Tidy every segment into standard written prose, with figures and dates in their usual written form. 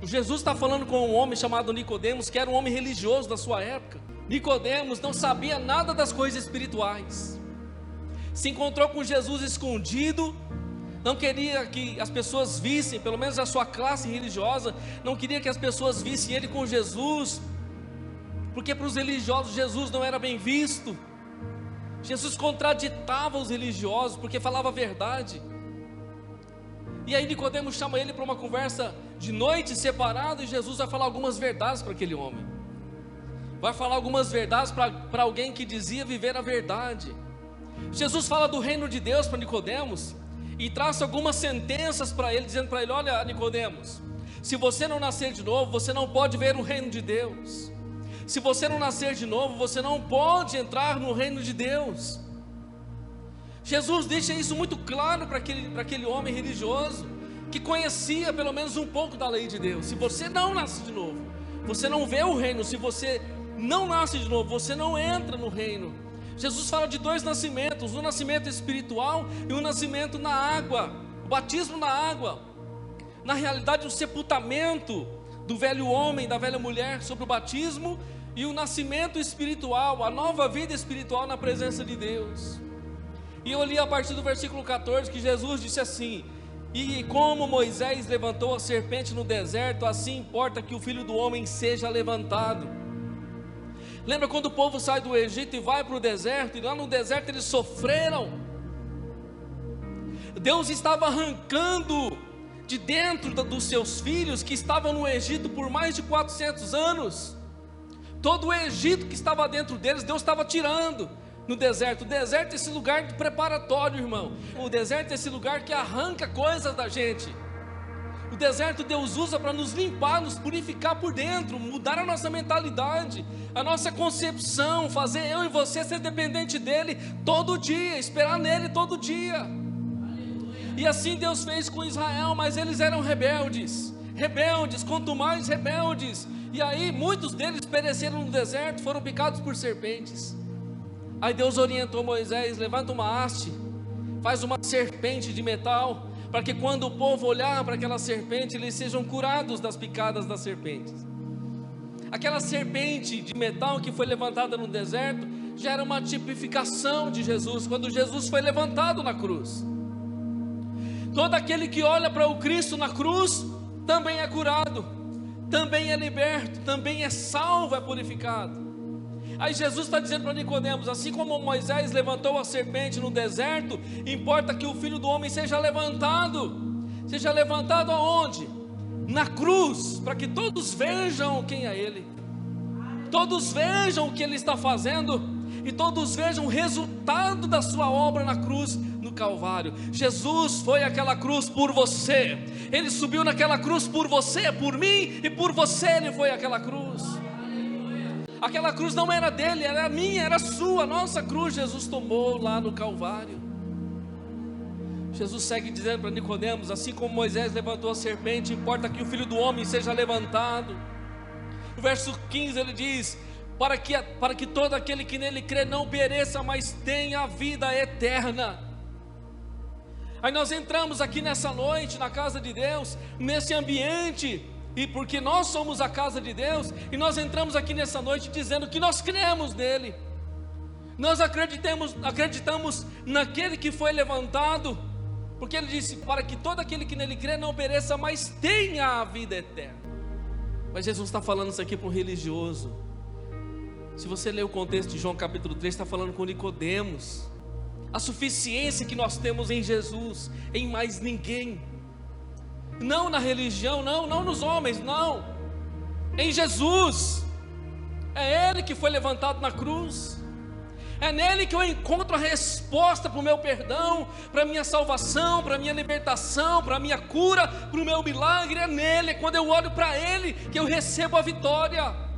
Jesus está falando com um homem chamado Nicodemos, que era um homem religioso da sua época. Nicodemos não sabia nada das coisas espirituais. Se encontrou com Jesus escondido, não queria que as pessoas vissem, pelo menos a sua classe religiosa, não queria que as pessoas vissem ele com Jesus, porque para os religiosos Jesus não era bem visto. Jesus contraditava os religiosos, porque falava a verdade. E aí Nicodemos chama ele para uma conversa de noite separado, e Jesus vai falar algumas verdades para aquele homem. Vai falar algumas verdades para alguém que dizia viver a verdade. Jesus fala do reino de Deus para Nicodemos e traça algumas sentenças para ele, dizendo para ele: olha, Nicodemos, se você não nascer de novo, você não pode ver o reino de Deus. Se você não nascer de novo, você não pode entrar no reino de Deus. Jesus deixa isso muito claro para aquele homem religioso, que conhecia pelo menos um pouco da lei de Deus. Se você não nasce de novo, você não vê o reino. Se você não nasce de novo, você não entra no reino. Jesus fala de dois nascimentos: um nascimento espiritual e um nascimento na água, o batismo na água. Na realidade, o sepultamento do velho homem, da velha mulher sobre o batismo, e o nascimento espiritual, a nova vida espiritual na presença de Deus. E eu li a partir do versículo 14 que Jesus disse assim: e como Moisés levantou a serpente no deserto, assim importa que o Filho do Homem seja levantado. Lembra quando o povo sai do Egito e vai para o deserto, e lá no deserto eles sofreram? Deus estava arrancando de dentro dos seus filhos, que estavam no Egito por mais de 400 anos, todo o Egito que estava dentro deles, Deus estava tirando no deserto. O deserto é esse lugar de preparatório, irmão. O deserto é esse lugar que arranca coisas da gente. O deserto Deus usa para nos limpar, nos purificar por dentro, mudar a nossa mentalidade, a nossa concepção, fazer eu e você ser dependente dele todo dia, esperar nele todo dia. E assim Deus fez com Israel, mas eles eram rebeldes, quanto mais rebeldes. E aí muitos deles pereceram no deserto, foram picados por serpentes. Aí Deus orientou Moisés: levanta uma haste, faz uma serpente de metal, para que quando o povo olhar para aquela serpente, eles sejam curados das picadas das serpentes. Aquela serpente de metal que foi levantada no deserto, já era uma tipificação de Jesus, quando Jesus foi levantado na cruz. Todo aquele que olha para o Cristo na cruz, também é curado, também é liberto, também é salvo, é purificado. Aí Jesus está dizendo para Nicodemos: assim como Moisés levantou a serpente no deserto, importa que o Filho do Homem seja levantado. Seja levantado aonde? Na cruz, para que todos vejam quem é Ele, todos vejam o que Ele está fazendo, e todos vejam o resultado da sua obra na cruz, no Calvário. Jesus foi aquela cruz por você, Ele subiu naquela cruz por você, por mim e por você. Ele foi aquela cruz. Aquela cruz não era dele, era minha, era sua. Nossa cruz Jesus tomou lá no Calvário. Jesus segue dizendo para Nicodemos: assim como Moisés levantou a serpente, importa que o Filho do Homem seja levantado. No verso 15 ele diz: para que todo aquele que nele crê não pereça, mas tenha a vida eterna. Aí nós entramos aqui nessa noite na casa de Deus, nesse ambiente, e porque nós somos a casa de Deus, e nós entramos aqui nessa noite dizendo que nós cremos nele, nós acreditamos naquele que foi levantado, porque ele disse: para que todo aquele que nele crê não pereça, mas tenha a vida eterna. Mas Jesus está falando isso aqui para um religioso. Se você ler o contexto de João capítulo 3, está falando com Nicodemos. A suficiência que nós temos em Jesus, em mais ninguém, não na religião, não nos homens, não, em Jesus. É Ele que foi levantado na cruz, é nele que eu encontro a resposta para o meu perdão, para a minha salvação, para a minha libertação, para a minha cura, para o meu milagre. É nele, é quando eu olho para Ele que eu recebo a vitória.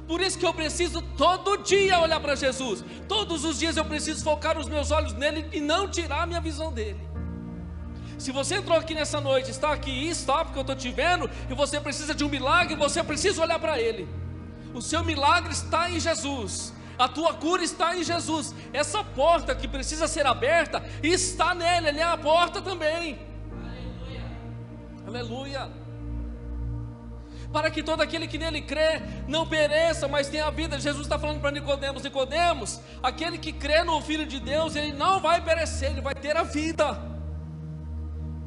Por isso que eu preciso todo dia olhar para Jesus, todos os dias eu preciso focar os meus olhos nele e não tirar a minha visão dele. Se você entrou aqui nessa noite, está aqui, está porque eu estou te vendo, e você precisa de um milagre, você precisa olhar para Ele. O seu milagre está em Jesus, a tua cura está em Jesus. Essa porta que precisa ser aberta está nele, Ele é a porta também. Aleluia. Para que todo aquele que nele crê não pereça, mas tenha vida. Jesus está falando para Nicodemos: Nicodemos, aquele que crê no Filho de Deus, ele não vai perecer, ele vai ter a vida.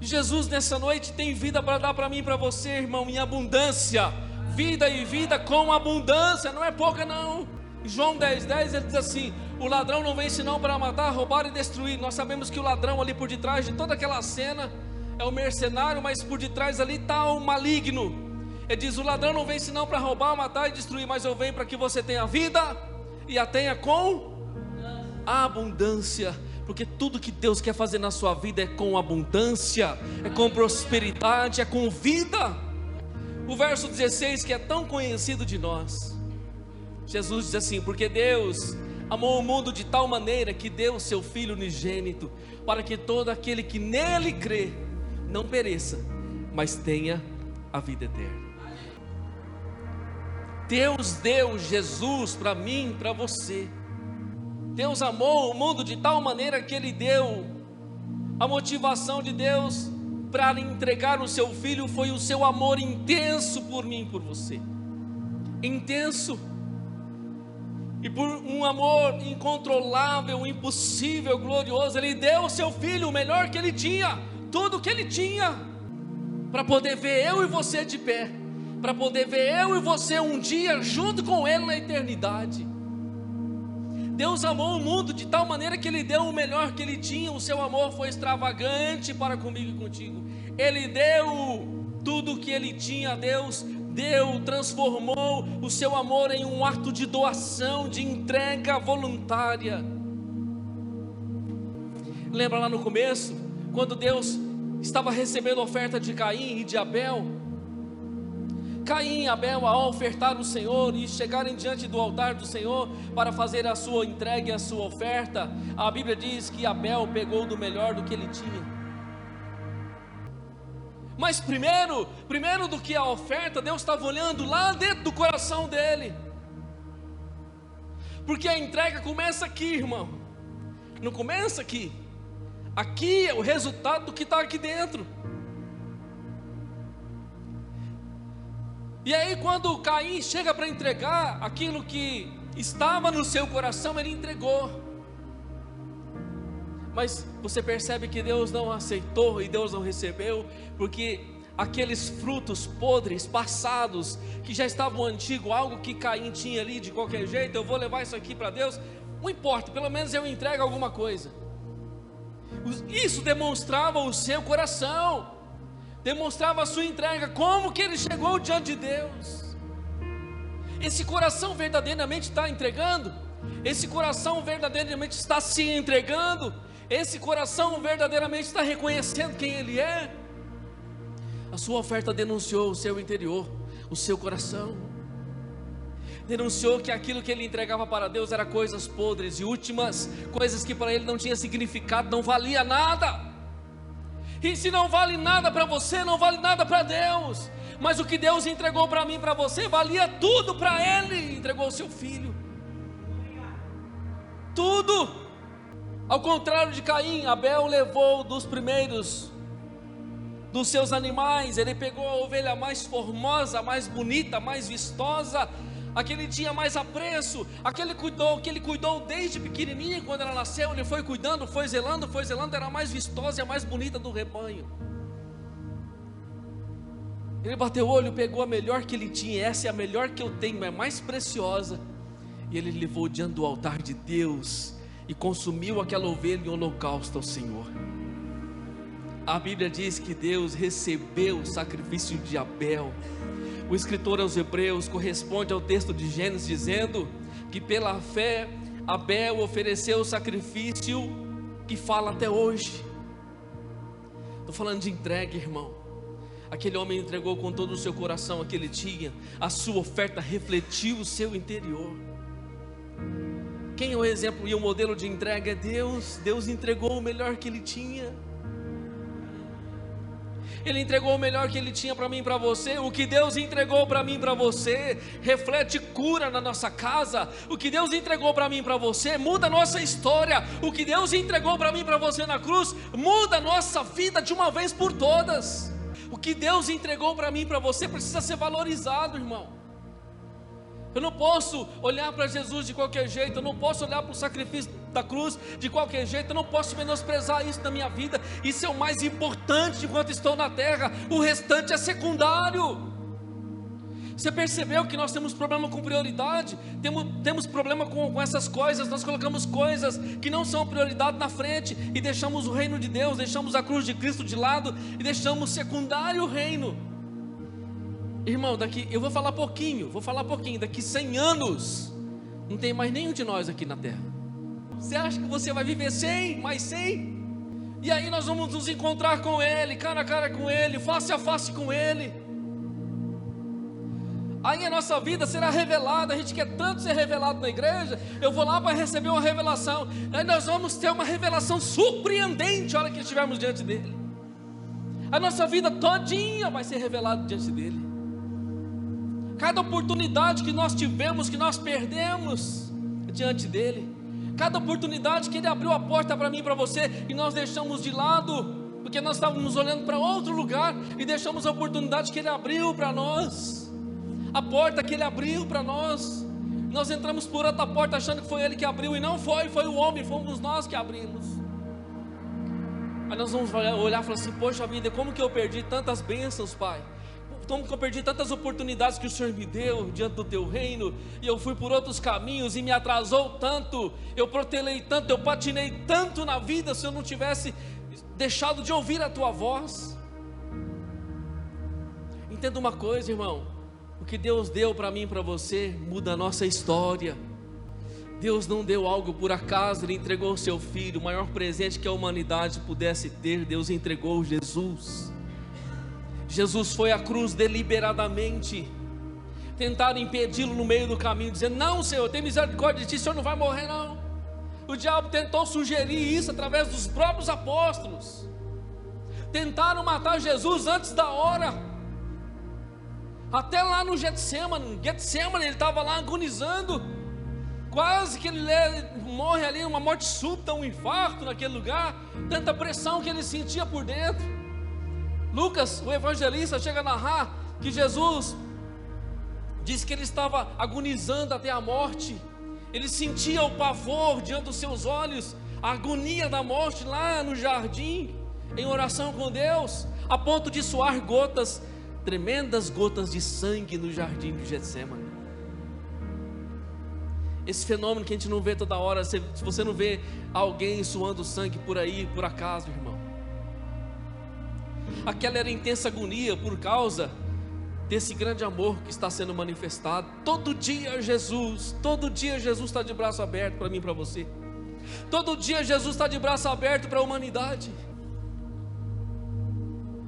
E Jesus nessa noite tem vida para dar para mim e para você, irmão, em abundância. Vida e vida com abundância, não é pouca não. Em João 10:10 ele diz assim: o ladrão não vem senão para matar, roubar e destruir. Nós sabemos que o ladrão ali por detrás de toda aquela cena é o mercenário, mas por detrás ali está o maligno. Ele diz: o ladrão não vem senão para roubar, matar e destruir, mas eu venho para que você tenha vida e a tenha com abundância. Porque tudo que Deus quer fazer na sua vida é com abundância, é com prosperidade, é com vida. O verso 16, que é tão conhecido de nós, Jesus diz assim: porque Deus amou o mundo de tal maneira que deu o seu Filho unigênito, para que todo aquele que nele crê não pereça, mas tenha a vida eterna. Deus deu Jesus para mim, para você. Deus amou o mundo de tal maneira que Ele deu. A motivação de Deus para entregar o seu Filho foi o seu amor intenso por mim e por você. Intenso. E por um amor incontrolável, impossível, glorioso, Ele deu o seu Filho, o melhor que Ele tinha, tudo que Ele tinha, para poder ver eu e você de pé, para poder ver eu e você um dia junto com Ele na eternidade. Deus amou o mundo de tal maneira que Ele deu o melhor que Ele tinha. O seu amor foi extravagante para comigo e contigo. Ele deu tudo o que Ele tinha. Deus deu, transformou o seu amor em um ato de doação, de entrega voluntária. Lembra lá no começo, quando Deus estava recebendo a oferta de Caim e de Abel? Caim e Abel, ao ofertar o Senhor e chegarem diante do altar do Senhor para fazer a sua entrega e a sua oferta, a Bíblia diz que Abel pegou do melhor do que ele tinha. Mas primeiro do que a oferta, Deus estava olhando lá dentro do coração dele. Porque a entrega começa aqui, irmão. Não começa aqui. Aqui é o resultado do que está aqui dentro. E aí quando Caim chega para entregar aquilo que estava no seu coração, ele entregou. Mas você percebe que Deus não aceitou e Deus não recebeu, porque aqueles frutos podres, passados, que já estavam antigos, algo que Caim tinha ali de qualquer jeito, eu vou levar isso aqui para Deus, não importa, pelo menos eu entrego alguma coisa. Isso demonstrava o seu coração, demonstrava a sua entrega, como que ele chegou diante de Deus. Esse coração verdadeiramente está entregando? Esse coração verdadeiramente está se entregando? Esse coração verdadeiramente está reconhecendo quem ele é? A sua oferta denunciou o seu interior, o seu coração. Denunciou que aquilo que ele entregava para Deus era coisas podres e últimas, coisas que para ele não tinha significado, não valia nada. E se não vale nada para você, não vale nada para Deus. Mas o que Deus entregou para mim e para você, valia tudo para Ele. Entregou o seu Filho. Tudo. Ao contrário de Caim, Abel levou dos primeiros dos seus animais. Ele pegou a ovelha mais formosa, mais bonita, mais vistosa, a que ele tinha mais apreço, aquele que ele cuidou desde pequenininha. Quando ela nasceu, ele foi cuidando, foi zelando, era a mais vistosa e a mais bonita do rebanho. Ele bateu o olho, pegou a melhor que ele tinha. Essa é a melhor que eu tenho, é mais preciosa. E ele levou diante do altar de Deus e consumiu aquela ovelha em holocausto ao Senhor. A Bíblia diz que Deus recebeu o sacrifício de Abel. O escritor aos Hebreus corresponde ao texto de Gênesis, dizendo que pela fé Abel ofereceu o sacrifício que fala até hoje. Estou falando de entrega, irmão. Aquele homem entregou com todo o seu coração o que ele tinha. A sua oferta refletiu o seu interior. Quem é o exemplo e o modelo de entrega? É Deus. Deus entregou o melhor que ele tinha. Ele entregou o melhor que Ele tinha para mim e para você. O que Deus entregou para mim e para você reflete cura na nossa casa. O que Deus entregou para mim e para você muda a nossa história. O que Deus entregou para mim e para você na cruz muda a nossa vida de uma vez por todas. O que Deus entregou para mim e para você precisa ser valorizado, irmão. Eu não posso olhar para Jesus de qualquer jeito, eu não posso olhar para o sacrifício da cruz de qualquer jeito, eu não posso menosprezar isso na minha vida. Isso é o mais importante enquanto estou na terra, o restante é secundário. Você percebeu que nós temos problema com prioridade? Temos problema com essas coisas. Nós colocamos coisas que não são prioridade na frente e deixamos o reino de Deus, deixamos a cruz de Cristo de lado e deixamos secundário o reino. Irmão, eu vou falar pouquinho, daqui 100 anos não tem mais nenhum de nós aqui na terra. Você acha que você vai viver 100, mais 100? E aí nós vamos nos encontrar com Ele, cara a cara com Ele, face a face com Ele. Aí a nossa vida será revelada. A gente quer tanto ser revelado na igreja. Eu vou lá para receber uma revelação. Aí nós vamos ter uma revelação surpreendente a hora que estivermos diante dele. A nossa vida todinha vai ser revelada diante dele. Cada oportunidade que nós tivemos, que nós perdemos diante dele. Cada oportunidade que ele abriu a porta para mim e para você e nós deixamos de lado, porque nós estávamos olhando para outro lugar e deixamos a oportunidade que ele abriu para nós. A porta que ele abriu para nós, nós entramos por outra porta achando que foi ele que abriu, e não foi o homem, fomos nós que abrimos. Aí nós vamos olhar e falar assim: poxa vida, como que eu perdi tantas bênçãos, Pai? Como que eu perdi tantas oportunidades que o Senhor me deu diante do teu reino, e eu fui por outros caminhos e me atrasou tanto, eu protelei tanto, eu patinei tanto na vida, se eu não tivesse deixado de ouvir a tua voz. Entenda uma coisa, irmão: o que Deus deu para mim e para você muda a nossa história. Deus não deu algo por acaso, Ele entregou o seu Filho, o maior presente que a humanidade pudesse ter. Deus entregou Jesus. Jesus foi à cruz deliberadamente. Tentaram impedi-lo no meio do caminho, dizendo: não, Senhor, tem misericórdia de ti, o Senhor não vai morrer não. O diabo tentou sugerir isso através dos próprios apóstolos. Tentaram matar Jesus antes da hora. Até lá no Getsemane, ele estava lá agonizando, quase que ele morre ali, uma morte súbita, um infarto naquele lugar, tanta pressão que ele sentia por dentro. Lucas, o evangelista, chega a narrar que Jesus disse que ele estava agonizando até a morte, ele sentia o pavor diante dos seus olhos, a agonia da morte lá no jardim, em oração com Deus, a ponto de suar gotas, tremendas gotas de sangue no jardim de Getsemane. Esse fenômeno que a gente não vê toda hora, se você não vê alguém suando sangue por aí, por acaso, irmão. Aquela era intensa agonia por causa desse grande amor que está sendo manifestado. Todo dia Jesus está de braço aberto para mim e para você. Todo dia Jesus está de braço aberto para a humanidade.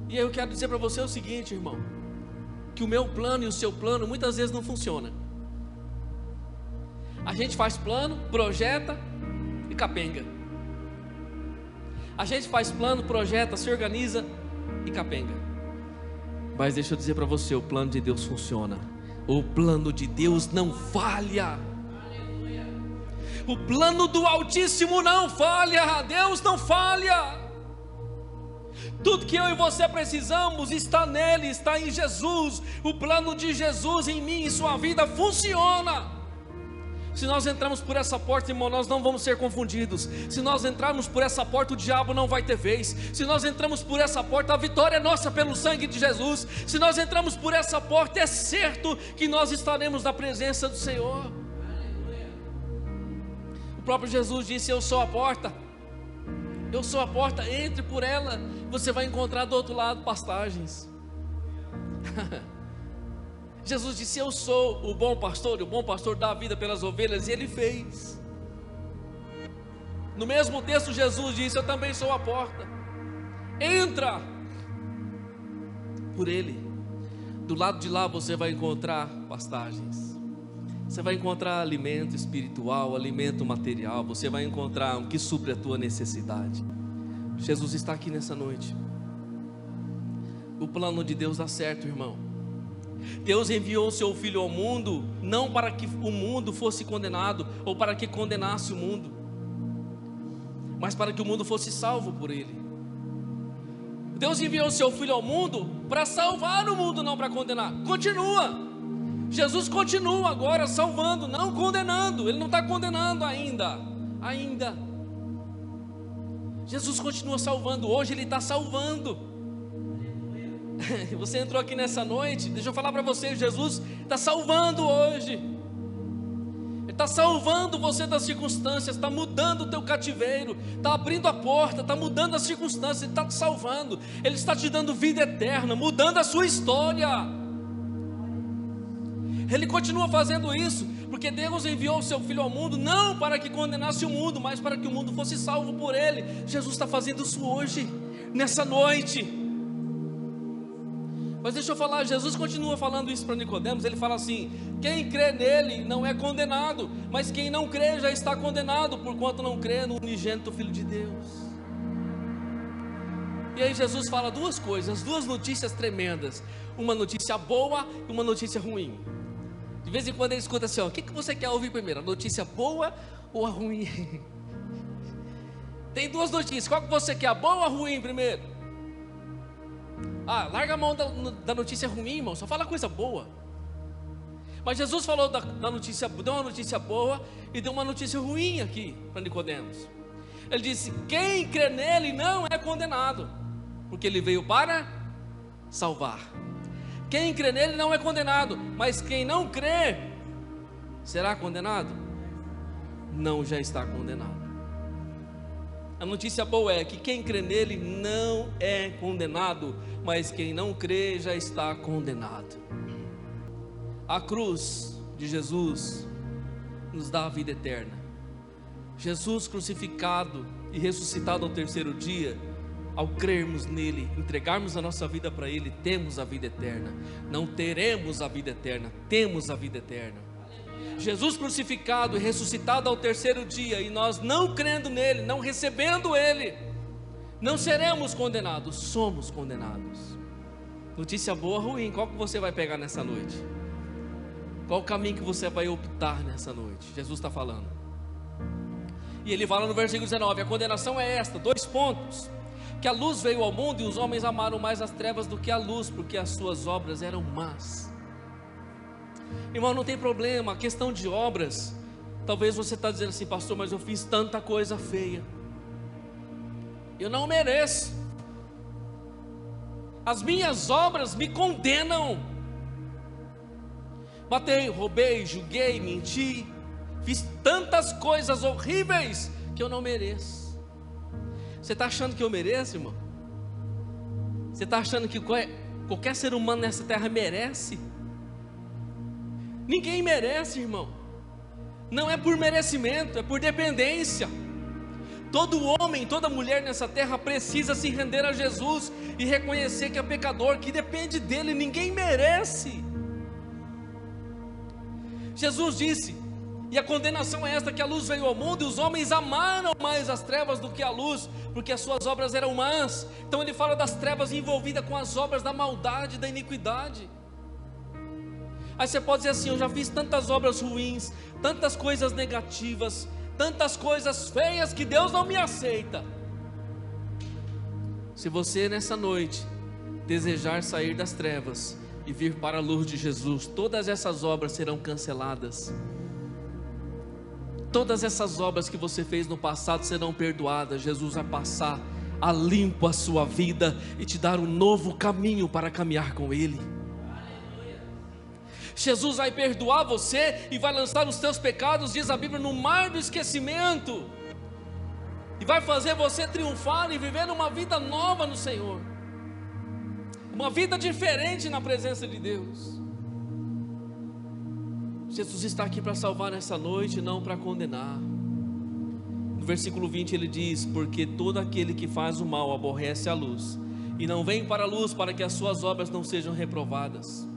E aí eu quero dizer para você o seguinte, irmão: que o meu plano e o seu plano muitas vezes não funciona. A gente faz plano, projeta e capenga. A gente faz plano, projeta, se organiza e capenga. Mas deixa eu dizer para você, o plano de Deus funciona. O plano de Deus não falha. O plano do Altíssimo não falha. Deus não falha. Tudo que eu e você precisamos está nele, está em Jesus. O plano de Jesus em mim e sua vida funciona. Se nós entrarmos por essa porta, irmão, nós não vamos ser confundidos. Se nós entrarmos por essa porta, o diabo não vai ter vez. Se nós entramos por essa porta, a vitória é nossa pelo sangue de Jesus. Se nós entramos por essa porta, é certo que nós estaremos na presença do Senhor. O próprio Jesus disse: eu sou a porta. Eu sou a porta, entre por ela, você vai encontrar do outro lado pastagens. Jesus disse: eu sou o bom pastor dá a vida pelas ovelhas, e ele fez. No mesmo texto Jesus disse: eu também sou a porta, entra por ele. Do lado de lá você vai encontrar pastagens, você vai encontrar alimento espiritual, alimento material, você vai encontrar o que supre a tua necessidade. Jesus está aqui nessa noite. O plano de Deus dá certo, irmão. Deus enviou o seu Filho ao mundo, não para que o mundo fosse condenado, ou para que condenasse o mundo, mas para que o mundo fosse salvo por Ele. Deus enviou o seu Filho ao mundo para salvar o mundo, não para condenar. Continua. Jesus continua agora salvando, não condenando. Ele não está condenando ainda. Jesus continua salvando. Hoje Ele está salvando. Você entrou aqui nessa noite, deixa eu falar para você, Jesus está salvando hoje. Ele está salvando você das circunstâncias, está mudando o teu cativeiro, está abrindo a porta, está mudando as circunstâncias, Ele está te salvando, Ele está te dando vida eterna, mudando a sua história. Ele continua fazendo isso, porque Deus enviou o seu Filho ao mundo, não para que condenasse o mundo, mas para que o mundo fosse salvo por Ele. Jesus está fazendo isso hoje, nessa noite. Mas deixa eu falar, Jesus continua falando isso para Nicodemos. Ele fala assim: quem crê nele não é condenado, mas quem não crê já está condenado, porquanto não crê no unigênito Filho de Deus. E aí Jesus fala duas coisas, duas notícias tremendas, uma notícia boa e uma notícia ruim. De vez em quando ele escuta assim, ó, o que você quer ouvir primeiro, a notícia boa ou a ruim? Tem duas notícias, qual que você quer, a boa ou a ruim primeiro? Larga a mão da notícia ruim, irmão, só fala coisa boa. Mas Jesus falou da notícia, deu uma notícia boa e deu uma notícia ruim aqui para Nicodemos. Ele disse: quem crê nele não é condenado, porque ele veio para salvar. Quem crê nele não é condenado, mas quem não crê será condenado? Não, já está condenado. A notícia boa é que quem crê nele não é condenado, mas quem não crê já está condenado. A cruz de Jesus nos dá a vida eterna. Jesus crucificado e ressuscitado ao terceiro dia, ao crermos nele, entregarmos a nossa vida para ele, temos a vida eterna. Não teremos a vida eterna, temos a vida eterna. Jesus crucificado e ressuscitado ao terceiro dia, e nós não crendo nele, não recebendo ele, não seremos condenados, somos condenados. Notícia boa ou ruim, qual que você vai pegar nessa noite? Qual o caminho que você vai optar nessa noite? Jesus está falando. E ele fala no versículo 19, a condenação é esta, 2 pontos: que a luz veio ao mundo e os homens amaram mais as trevas do que a luz, porque as suas obras eram más. Irmão, não tem problema, a questão de obras, talvez você está dizendo assim, pastor, mas eu fiz tanta coisa feia, eu não mereço, as minhas obras me condenam. Matei, roubei, julguei, menti, fiz tantas coisas horríveis que eu não mereço. Você está achando que eu mereço, irmão? Você está achando que qualquer ser humano nessa terra merece? Ninguém merece, irmão. Não é por merecimento, é por dependência. Todo homem, toda mulher nessa terra precisa se render a Jesus e reconhecer que é pecador, que depende dele. Ninguém merece. Jesus disse, e a condenação é esta, que a luz veio ao mundo e os homens amaram mais as trevas do que a luz, porque as suas obras eram más. Então ele fala das trevas envolvidas com as obras da maldade, da iniquidade. Aí você pode dizer assim, eu já fiz tantas obras ruins, tantas coisas negativas, tantas coisas feias que Deus não me aceita. Se você nessa noite desejar sair das trevas e vir para a luz de Jesus, todas essas obras serão canceladas. Todas essas obras que você fez no passado serão perdoadas. Jesus vai passar a limpo a sua vida e te dar um novo caminho para caminhar com Ele. Jesus vai perdoar você e vai lançar os teus pecados, diz a Bíblia, no mar do esquecimento, e vai fazer você triunfar e viver uma vida nova no Senhor, uma vida diferente na presença de Deus. Jesus está aqui para salvar nessa noite, não para condenar. No versículo 20 ele diz, porque todo aquele que faz o mal aborrece a luz, e não vem para a luz para que as suas obras não sejam reprovadas.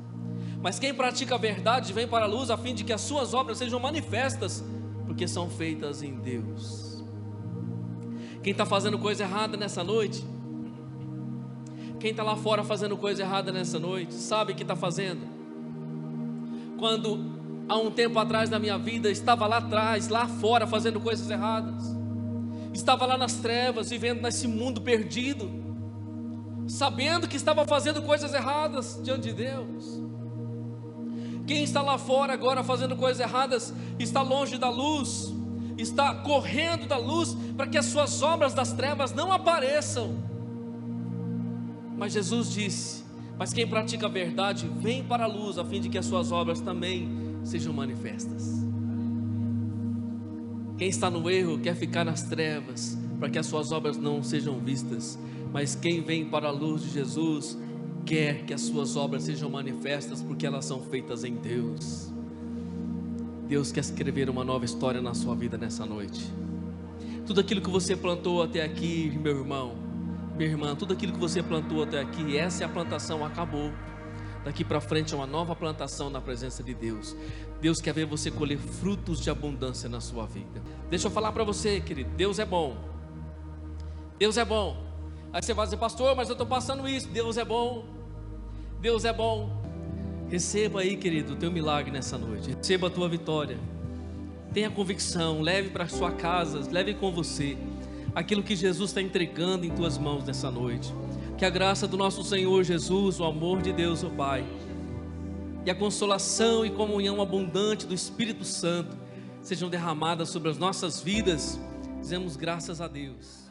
Mas quem pratica a verdade vem para a luz, a fim de que as suas obras sejam manifestas, porque são feitas em Deus. Quem está fazendo coisa errada nessa noite, quem está lá fora fazendo coisa errada nessa noite, sabe o que está fazendo? Quando há um tempo atrás da minha vida, estava lá atrás, lá fora fazendo coisas erradas, estava lá nas trevas, vivendo nesse mundo perdido, sabendo que estava fazendo coisas erradas diante de Deus. Quem está lá fora agora fazendo coisas erradas, está longe da luz, está correndo da luz, para que as suas obras das trevas não apareçam. Mas Jesus disse: mas quem pratica a verdade, vem para a luz, a fim de que as suas obras também sejam manifestas. Quem está no erro quer ficar nas trevas, para que as suas obras não sejam vistas. Mas quem vem para a luz de Jesus, quer que as suas obras sejam manifestas, porque elas são feitas em Deus. Deus quer escrever uma nova história na sua vida nessa noite. Tudo aquilo que você plantou até aqui, meu irmão, minha irmã, tudo aquilo que você plantou até aqui, essa é a plantação, acabou. Daqui para frente é uma nova plantação na presença de Deus. Deus quer ver você colher frutos de abundância na sua vida. Deixa eu falar para você, querido, Deus é bom. Deus é bom. Aí você vai dizer: pastor, mas eu estou passando isso. Deus é bom. Deus é bom. Receba aí, querido, o teu milagre nessa noite. Receba a tua vitória. Tenha convicção, leve para a sua casa, leve com você aquilo que Jesus está entregando em tuas mãos nessa noite. Que a graça do nosso Senhor Jesus, o amor de Deus, o Pai, e a consolação e comunhão abundante do Espírito Santo sejam derramadas sobre as nossas vidas. Dizemos graças a Deus.